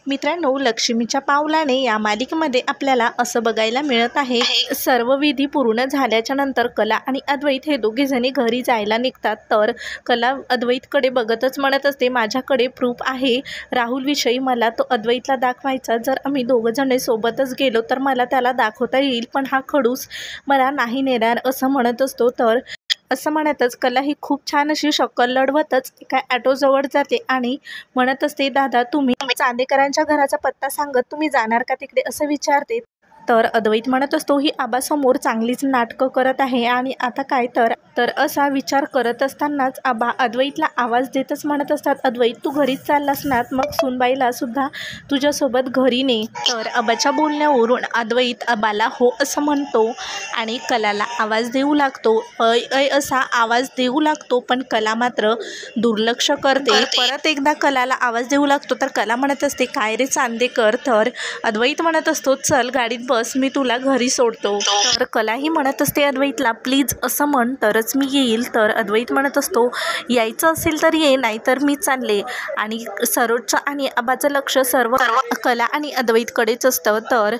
मित्रांनो, लक्ष्मीच्या पावलाने या मालिकेमध्ये आपल्याला असं बघायला मिळत आहे, सर्व विधी पूर्ण झाल्याच्या नंतर कला आणि अद्वैत हे दोघे जणी घरी जायला निघतात. तर कला अद्वैतकडे बघतच म्हणत असते, माझ्याकडे प्रूफ आहे राहुलविषयी, मला तो अद्वैतला दाखवायचा. जर आम्ही दोघं जण सोबतच गेलो तर मला त्याला दाखवता येईल, पण हा खडूस मला नाही नेणार असं म्हणत असतो. तर असं म्हणतच कला ही खूप छान अशी शक्कल लढवतच एका ॲटोजवळ जाते आणि म्हणत असते, दादा तुम्ही चांदेकरांच्या घराचा पत्ता सांगत तुम्ही जाणार का तिकडे असं विचारते. तर अद्वैत म्हणत असतो, ही आबासमोर चांगलीच नाटकं करत आहे आणि आता काय तर असा विचार करत असतानाच आबा अद्वैतला आवाज देतच म्हणत असतात, अद्वैत तू घरीच चाललास ना, मग सुनबाईला सुद्धा तुझ्यासोबत घरी ने. तर आबाच्या बोलण्यावरून अद्वैत आबाला हो असं म्हणतो आणि कलाला आवाज देऊ लागतो. ऐ ऐ असा आवाज देऊ लागतो, पण कला मात्र दुर्लक्ष करते. परत एकदा कलाला आवाज देऊ लागतो तर कला म्हणत असते, काय रे चांदेकर. तर अद्वैत म्हणत असतो, चल गाडीत बस, मी तुला घरी सोडतो. तर कलाही म्हणत असते अद्वैतला, प्लीज असं म्हण तरच मी येईल. तर अद्वैत म्हणत असतो, यायचं असेल तर ये, नाहीतर मी चालले. आणि सरोजचं आणि आबाचं लक्ष सर्व कला आणि अद्वैतकडेच असतं. तर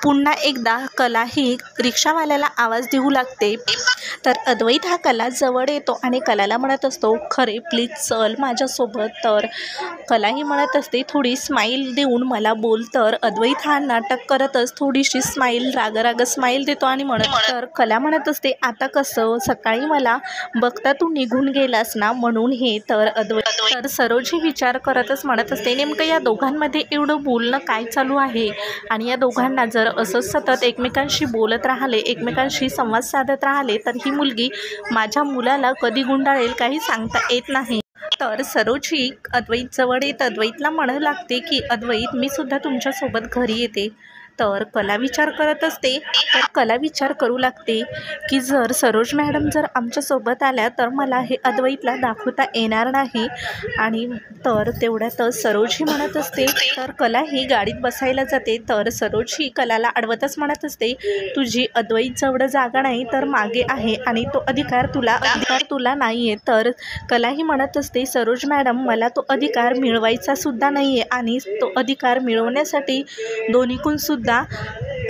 पुन्हा एकदा कला ही रिक्षावाल्याला आवाज देऊ लागते. तर अद्वैत हा कला जवळ येतो आणि कलाला म्हणत असतो, खरे प्लीज चल माझ्यासोबत. तर कलाही म्हणत असते, थोडी स्माईल देऊन मला बोल. तर अद्वैत हा नाटक करतच थोडीशी स्माईल राग स्माईल देतो आणि तर कला म्हणत असते, आता कसं, सकाळी मला बघता तू निघून गेलास ना म्हणून हे. तर तर सरोज ही विचार करतच म्हणत असते, नेमकं या दोघांमध्ये एवढं बोलणं काय चालू आहे आणि या दोघांना जर असंच सतत एकमेकांशी बोलत राहिले, एकमेकांशी संवाद साधत राहिले तर ही मुलगी माझ्या मुलाला कधी गुंडाळेल काही सांगता येत नाही. तर सरोज ही अद्वैत जवळ येत अद्वैतला म्हणू लागते की अद्वैत मी सुद्धा तुमच्यासोबत घरी येते. तर कला विचार करत असते. तर कला विचार करू लागते की जर सरोज मॅडम जर आमच्यासोबत आल्या तर मला हे अद्वैतला दाखवता येणार नाही. आणि तर तेवढ्यातच सरोज ही म्हणत असते, तर कला ही गाडीत बसायला जाते. तर सरोज ही कलाला अडवतच म्हणत असते, तुझी अद्वैत जवळ जागा नाही तर मागे आहे आणि तो अधिकार तुला नाही आहे. तर कलाही म्हणत असते, सरोज मॅडम मला तो अधिकार मिळवायचा सुद्धा नाही आहे आणि तो अधिकार मिळवण्यासाठी दोन्हीकडून सुद्धा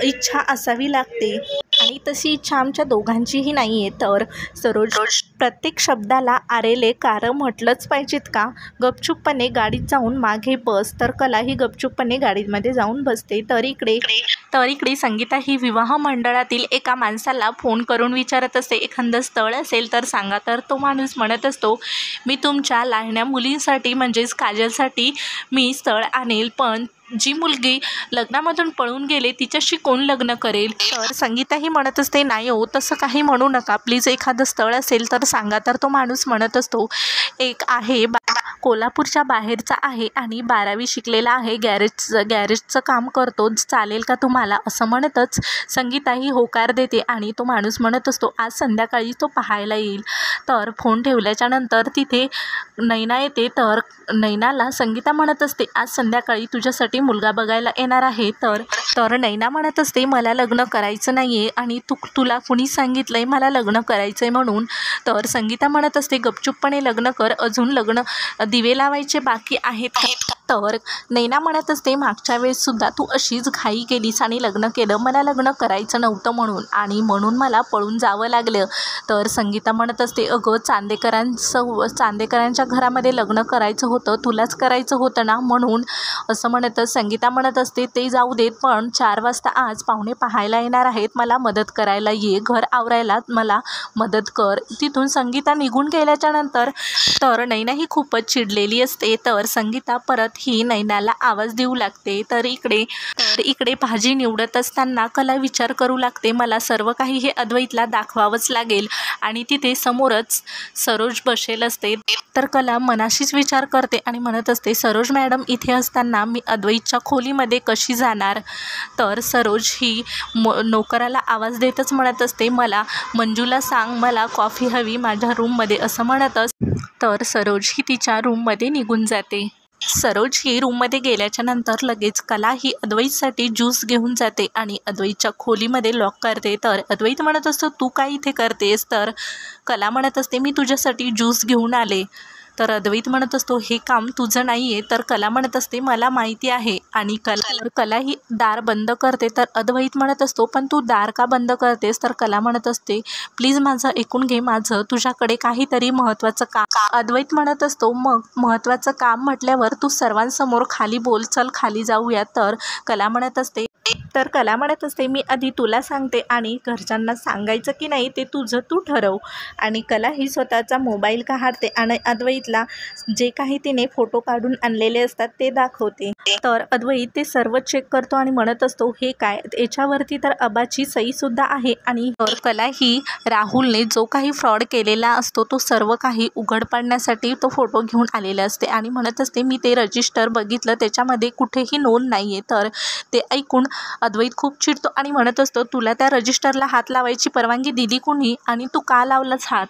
इच्छा असावी लागते आणि तशी इच्छा आमच्या दोघांचीही नाही आहे. तर सरोज प्रत्येक शब्दाला आरेले कारण म्हटलंच पाहिजेत का, गपचूपपणे गाडीत जाऊन मागे बस. तर कला ही गपचूपपणे गाडीमध्ये जाऊन बसते. तर इकडे संगीता ही विवाह मंडळातील एका माणसाला फोन करून विचारत असते, एखादं स्थळ असेल तर सांगा. तर तो माणूस म्हणत असतो, मी तुमच्या लहान्या मुलींसाठी म्हणजेच काजलसाठी मी स्थळ आणेल, पण जी मुलगी लग्नामधून पळून गेले तिच्याशी कोण लग्न करेल. तर संगीता ही म्हणत असते, नाही हो तसं काही म्हणू नका, प्लीज एखादं स्थळ असेल तर सांगा. तर तो माणूस म्हणत असतो, एक आहे कोल्हापूरच्या बाहेरचा आहे आणि 12वी शिकलेला आहे, गॅरेजचं काम करतो, चालेल का तुम्हाला असं म्हणतच संगीता ही होकार देते. आणि तो माणूस म्हणत असतो, आज संध्याकाळी तो पाहायला येईल. तर फोन ठेवल्याच्या नंतर तिथे नैना येते. तर नैनाला संगीता म्हणत असते, आज संध्याकाळी तुझ्यासाठी मुलगा बघायला येणार आहे. तर नैना म्हणत असते, मला लग्न करायचं नाही आहे आणि तुला कुणी सांगितलंय मला लग्न करायचं आहे म्हणून. तर संगीता म्हणत असते, गपचूपपणे लग्न कर, अजून लग्न दिवे लावायचे बाकी आहेत. तर नैना म्हणत असते, मागच्या वेळेससुद्धा तू अशीच घाई केलीस आणि लग्न केलं, मला लग्न करायचं नव्हतं म्हणून मला पळून जावं लागलं. तर संगीता म्हणत असते, अगं चांदेकरांच्या घरामध्ये लग्न करायचं होतं, तुलाच करायचं होतं ना म्हणून असं म्हणतच संगीता म्हणत असते, ते जाऊ देत, पण 4 वाजता आज पाहुणे पाहायला येणार आहेत, मला मदत करायला ये, घर आवरायला मला मदत कर. तिथून संगीता निघून गेल्याच्या नंतर तर नैना ही खूपच चिडलेली असते. तर संगीता परत ही नैनाला आवाज देऊ लागते. तर इकडे भाजी निवडत असताना कला विचार करू लागते, मला सर्व काही हे अद्वैतला दाखवावंच लागेल आणि तिथे समोरच सरोज बसेल असते. तर कला मनाशीच विचार करते आणि म्हणत असते, सरोज मॅडम इथे असताना मी अद्वैतच्या खोलीमध्ये कशी जाणार. तर सरोज ही नोकराला आवाज देतच म्हणत असते, मला मंजूला सांग मला कॉफी हवी माझ्या रूममध्ये असं म्हणतच तर सरोज ही तिच्या रूममध्ये निघून जाते. सरोज ही रूममध्ये गेल्याच्या नंतर लगेच कला ही अद्वैतसाठी ज्यूस घेऊन जाते आणि अद्वैतच्या खोलीमध्ये लॉक करते. तर अद्वैत म्हणत असतो, तू काय इथे करतेस. तर कला म्हणत असते, मी तुझ्यासाठी ज्यूस घेऊन आले. तर अद्वैत म्हणत असतो हे काम तुझं नाही आहे. तर कला म्हणत असते मला माहिती आहे. आणि कला ही दार बंद करते. तर अद्वैत म्हणत असतो पण तू दार का बंद करतेस. तर कला म्हणत असते प्लीज माझं ऐकून घे, माझं तुझ्याकडे काहीतरी महत्त्वाचं काम. अद्वैत म्हणत असतो मग महत्त्वाचं काम म्हटल्यावर तू सर्वांसमोर खाली बोल, चल खाली जाऊया. तर कला म्हणत असते मी आधी तुला सांगते आणि घरच्यांना सांगायचं की नाही ते तुझं तू ठरव. आणि कला ही स्वतःचा मोबाईल काढते आणि अद्वैतला जे काही तिने फोटो काढून आणलेले असतात ते दाखवते. तर अद्वैत ते सर्व चेक करतो आणि म्हणत असतो हे काय, याच्यावरती तर अबाची सहीसुद्धा आहे. आणि कला ही राहुलने जो काही फ्रॉड केलेला असतो तो सर्व काही उघड पाडण्यासाठी तो फोटो घेऊन आलेला असते आणि म्हणत असते मी ते रजिस्टर बघितलं, त्याच्यामध्ये कुठेही नोंद नाही आहे. तर ते ऐकून अद्वैत खूप चिडतो आणि म्हणत असतो तुला त्या रजिस्टरला हात लावायची परवानगी दिली कुणी आणि तू का लावलास हात.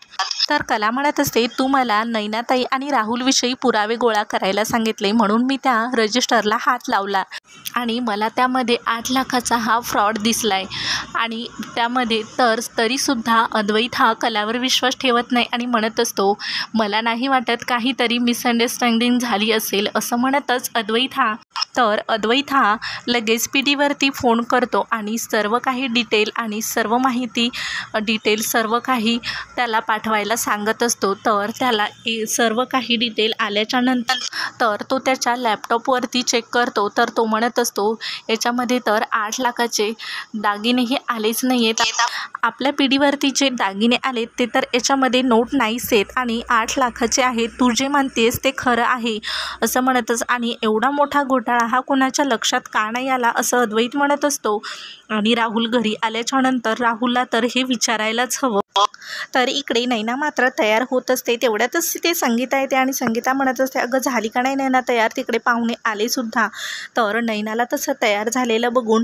तर कला म्हणत असते तू मला नैनाताई आणि राहुलविषयी पुरावे गोळा करायला सांगितले म्हणून मी त्या रजिस्टरला हात लावला आणि मला त्यामध्ये 8 लाखाचा हा फ्रॉड दिसलाय. आणि त्यामध्ये तरीसुद्धा अद्वैत हा कलावर विश्वास ठेवत नाही आणि म्हणत असतो मला नाही वाटत, काहीतरी मिसअंडरस्टँडिंग झाली असेल. असं म्हणतच अद्वैत हा लगेच पीडीवरती फोन करतो आणि सर्व काही डिटेल आणि सर्व माहिती सर्व काही त्याला पाठवायला सांगत असतो. तर त्याला सर्व काही डिटेल आल्याच्या नंतर तर तो त्याच्या लॅपटॉपवरती चेक करतो. तर तो म्हणत असतो याच्यामध्ये तर 8 लाखाचे दागिनेही आलेच नाही आहेत. आपल्या पिढीवरती जे दागिने आले ते तर याच्यामध्ये नोट नाहीच आहेत आणि 8 लाखाचे आहेत. तू जे म्हणतेस ते खरं आहे असं म्हणतच आणि एवढा मोठा घोटाळा हा कोणाच्या लक्षात का नाही आला असं अद्वैत म्हणत असतो. आणि राहुल घरी आल्याच्या नंतर राहुलला तर हे विचारायलाच हवं. तर इकडे नैना मात्र तयार होत असते. तेवढ्यातच ते संगीता येते आणि संगीता म्हणत असते अगं झाली का नाही नैना तयार, तिकडे पाहुणे आले सुद्धा. तर नैनाला तसं तयार झालेलं बघून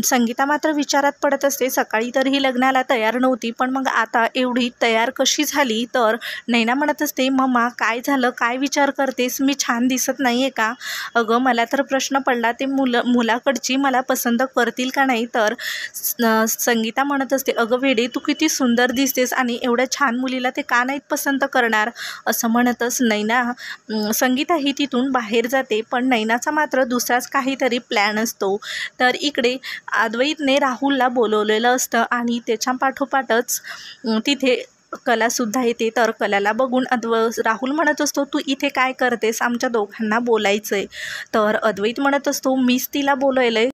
संगीता मात्र विचारात पडत असते सकाळी तर ही लग्नाला तयार नव्हती पण मग आता एवढी तयार कशी झाली. तर नैना म्हणत असते मम्मा काय झालं, काय विचार करतेस, मी छान दिसत नाही आहे का. अगं मला तर प्रश्न पडला ते मुलाकडची मला पसंत करतील का नाही. तर संगीता म्हणत असते अगं वेडे तू किती सुंदर दिसतेस आणि एवढ्या छान मुलीला ते का नाहीत पसंत करणार. असं म्हणतच संगीता ही तिथून बाहेर जाते पण नैनाचा मात्र दुसराच काहीतरी प्लॅन असतो. तर इकडे अद्वैतने राहुलला बोलवलेलं असतं आणि त्याच्या पाठोपाठच तिथे कलासुद्धा येते. तर कलाला बघून राहुल म्हणत असतो तू इथे काय करतेस, आमच्या दोघांना बोलायचं आहे. तर अद्वैत म्हणत असतो मीच तिला बोलवलंय,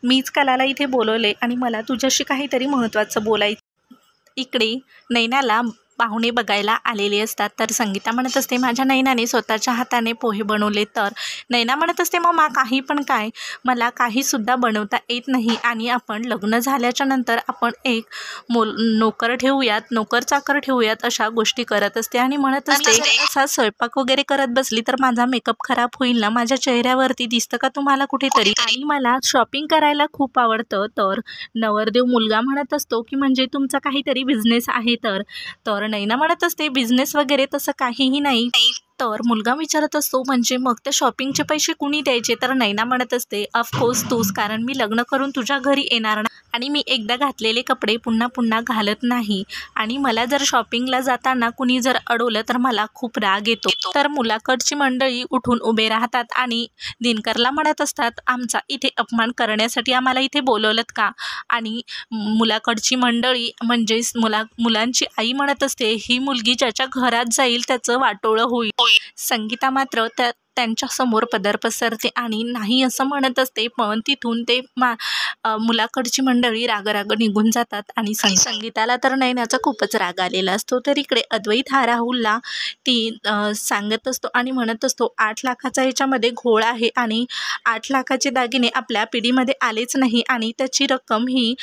मीच कलाला इथे बोलवले आणि मला तुझ्याशी काहीतरी महत्त्वाचं बोलायचं. इकडे नैनाला पाहुणे बघायला आलेले असतात. तर संगीता म्हणत असते माझ्या नैनाने स्वतःच्या हाताने पोहे बनवले. तर नैना म्हणत असते मम्मा काही पण काय, मला काहीसुद्धा बनवता येत नाही आणि आपण लग्न झाल्याच्या नंतर आपण एक नोकर ठेवूयात, नोकर चाकर ठेवूयात अशा गोष्टी करत असते. आणि म्हणत असते असा स्वयंपाक वगैरे करत बसली तर माझा मेकअप खराब होईल ना, माझ्या चेहऱ्यावरती दिसतं का तुम्हाला कुठेतरी. आणि मला शॉपिंग करायला खूप आवडतं. तर नवरदेव मुलगा म्हणत असतो की म्हणजे तुमचा काहीतरी बिझनेस आहे. तर नैना म्हणत असते बिझनेस वगैरे तसं काहीही नाही. तर मुलगा विचारत असतो म्हणजे मग त्या शॉपिंगचे पैसे कुणी द्यायचे. तर नैना म्हणत असते ऑफकोर्स तूच, कारण मी लग्न करून तुझ्या घरी येणार ना आणि मी एकदा घातलेले कपडे पुन्हा पुन्हा घालत नाही आणि मला जर शॉपिंगला जाताना कुणी जर अडवलं तर मला खूप राग येतो. तर मुलाकडची मंडळी उठून उभे राहतात आणि दिनकरला म्हणत असतात आमचा इथे अपमान करण्यासाठी आम्हाला इथे बोलवलं का. आणि मुलाकडची मंडळी म्हणजेच मुलांची आई म्हणत असते ही मुलगी ज्याच्या घरात जाईल त्याचं वाटोळं होईल. संगीता मात्र त्यांच्या समोर पदर पसरते आणि नाही असं म्हणत असते पण तिथून ते मुलाकडची मंडळी राग निघून जातात. आणि संगीताला तर नैनाचा खूपच राग आलेला असतो. तर इकडे अद्वैत हा राहुलला सांगत असतो आणि म्हणत असतो 8 लाखाचा याच्यामध्ये घोळ आहे आणि 8 लाखाचे दागिने आपल्या पिढीमध्ये आलेच नाही आणि त्याची रक्कम ही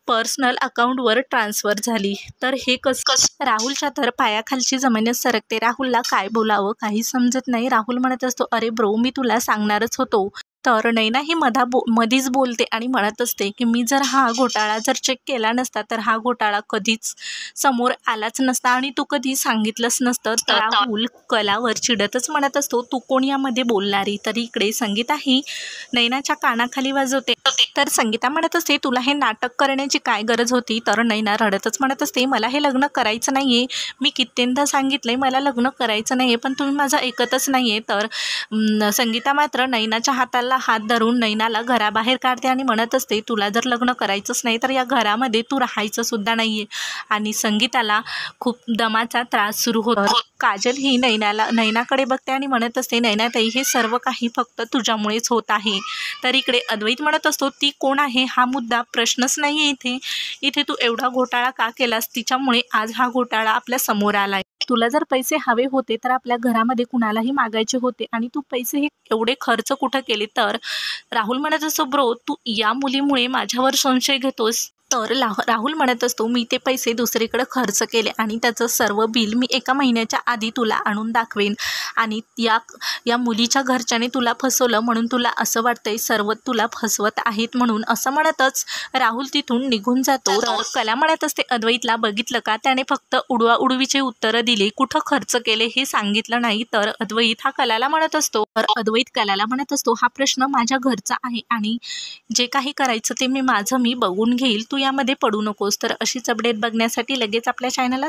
पर्सनल अकाउंटवर ट्रान्सफर झाली. तर हे कसं राहुलच्या तर पायाखालची जमीनच सरकते. राहुलला काय बोलावं काही समजत नाही. राहुल म्हणत असतो अरे ब्रो मी तुला सांगणारच होतो. तर नैना ही मधीच बोलते आणि म्हणत असते की मी जर हा घोटाळा चेक केला नसता तर हा घोटाळा कधीच समोर आलाच नसता आणि तू कधी सांगितलंच नसतं. तर राहुल कलावर चिडतच म्हणत असतो तू कोण यामध्ये बोलणारी. तरी इकडे संगीता ही नैनाच्या कानाखाली वाजवते तर संगीता म्हणत असते, तुला हे नाटक करण्याची काय गरज होती? तर नैना रडतच म्हणत असते, मला हे लग्न करायचं नाही आहे. मी कित्येंदा सांगितलं आहे मला लग्न करायचं नाही आहे, पण तुम्ही माझं ऐकतच नाही आहे. तर संगीता मात्र नैनाच्या हाताला हात धरून नैनाला घराबाहेर काढते आणि म्हणत असते, तुला जर लग्न करायचंच नाही तर या घरामध्ये तू राहायचं सुद्धा नाही आहे. आणि संगीताला खूप दमाचा त्रास सुरू होतो. काजल ही नैनाकडे बघते आणि म्हणत असते, नैनाताई हे सर्व काही फक्त तुझ्यामुळेच होत आहे. तर इकडे अद्वैत म्हणत असतो, ती कोण आहे हा मुद्दा प्रश्नच नाही आहे इथे तू एवढा घोटाळा का केलास? तिच्यामुळे आज हा घोटाळा आपल्या समोर आलाय. तुला जर पैसे हवे होते तर आपल्या घरामध्ये कुणालाही मागायचे होते आणि तू पैसे हे एवढे खर्च कुठं केले? तर राहुल म्हणत असतो, ब्रो तू या मुलीमुळे माझ्यावर संशय घेतोस? तर राहुल म्हणत असतो, मी ते पैसे दुसरीकडे खर्च केले आणि त्याचं सर्व बिल मी 1 महिन्याच्या आधी तुला आणून दाखवेन. आणि या मुलीच्या घरच्याने तुला फसवलं म्हणून तुला असं वाटतंय सर्व तुला फसवत आहेत म्हणून. असं म्हणतच राहुल तिथून निघून जातो. तर कला म्हणत असते अद्वैतला, बघितलं का त्याने फक्त उडवाउडवीचे उत्तरं दिले, कुठं खर्च केले हे सांगितलं नाही. तर अद्वैत हा कलाला म्हणत असतो, हा प्रश्न माझ्या घरचा आहे आणि जे काही करायचं ते मी बघून घेईल, तू यामध्ये पडू नकोस. तर अशीच अपडेट बघण्यासाठी लगेच आपल्या चॅनलला